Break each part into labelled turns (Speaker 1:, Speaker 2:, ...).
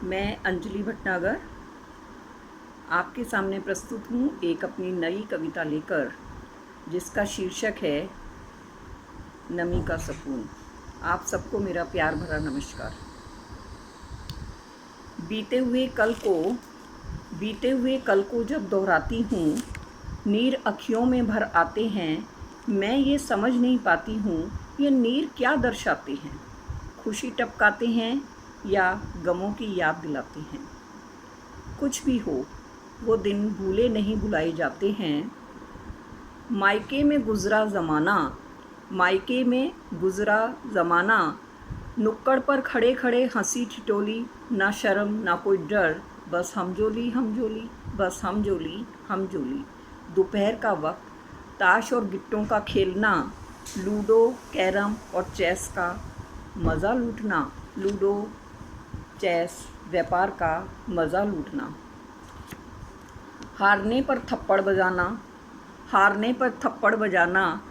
Speaker 1: मैं अंजलि भटनागर आपके सामने प्रस्तुत हूँ एक अपनी नई कविता लेकर, जिसका शीर्षक है नमी का सुकून। आप सबको मेरा प्यार भरा नमस्कार। बीते हुए कल को जब दोहराती हूँ, नीर अखियों में भर आते हैं। मैं ये समझ नहीं पाती हूँ, ये नीर क्या दर्शाते हैं। खुशी टपकाते हैं या गमों की याद दिलाते हैं। कुछ भी हो, वो दिन भूले नहीं भुलाए जाते हैं। मायके में गुज़रा ज़माना, नुक्कड़ पर खड़े खड़े हंसी ठिठोली, ना शर्म ना कोई डर, बस हमजोली हमजोली, बस हमजोली हमजोली। दोपहर का वक्त, ताश और गिट्टों का खेलना, लूडो कैरम और चेस का मज़ा लूटना, लूडो चेस व्यापार का मज़ा लूटना। हारने पर थप्पड़ बजाना,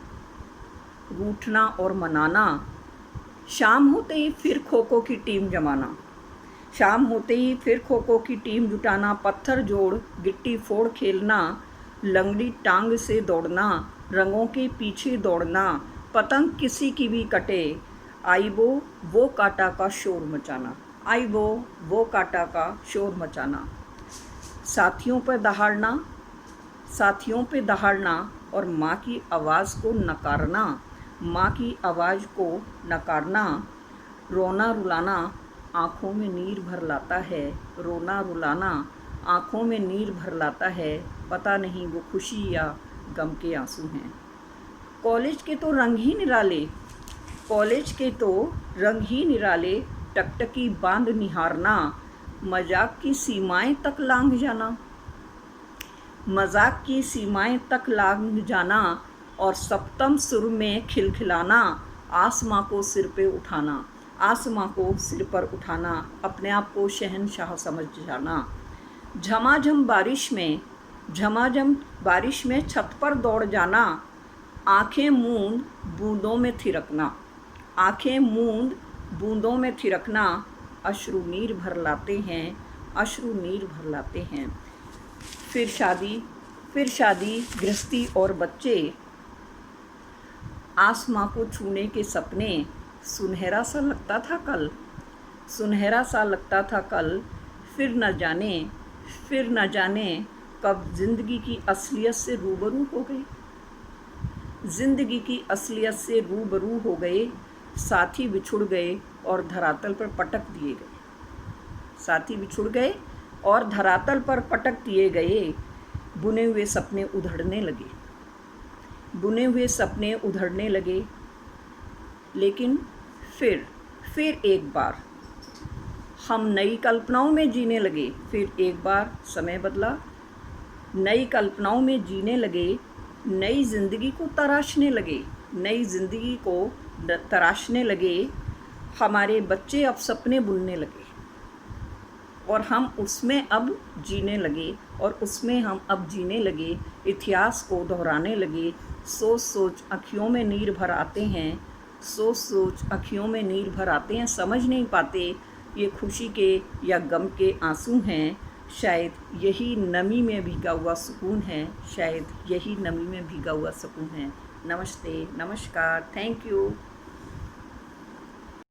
Speaker 1: रूठना और मनाना। शाम होते ही फिर खो खो की टीम जुटाना, पत्थर जोड़ गिट्टी फोड़ खेलना, लंगड़ी टांग से दौड़ना, रंगों के पीछे दौड़ना, पतंग किसी की भी कटे, आई वो काटा का शोर मचाना। साथियों पे दहाड़ना और माँ की आवाज़ को नकारना। रोना रुलाना आँखों में नीर भर लाता है, पता नहीं वो खुशी या गम के आंसू हैं। कॉलेज के तो रंग ही निराले, टकटकी बांध निहारना, मजाक की सीमाएं तक लांघ जाना और सप्तम सुर में खिलखिलाना, आसमां को सिर पर उठाना, अपने आप को शहंशाह समझ जाना। झमाझम बारिश में छत पर दौड़ जाना, आंखें मूंद बूंदों में थिरकना, अश्रु नीर भर लाते हैं। फिर शादी गृहस्थी और बच्चे, आसमां को छूने के सपने, सुनहरा सा लगता था कल, फिर न जाने कब जिंदगी की असलियत से रूबरू हो गए। साथी बिछुड़ गए और धरातल पर पटक दिए गए। बुने हुए सपने उधड़ने लगे। लेकिन फिर एक बार हम नई कल्पनाओं में जीने लगे। फिर एक बार समय बदला, नई कल्पनाओं में जीने लगे, नई जिंदगी को तराशने लगे। हमारे बच्चे अब सपने बुनने लगे और हम उसमें अब जीने लगे। इतिहास को दोहराने लगे। सोच अखियों में नीर भर आते हैं। समझ नहीं पाते ये खुशी के या गम के आंसू हैं। शायद यही नमी में भीगा हुआ सुकून है। नमस्ते, नमस्कार, थैंक यू।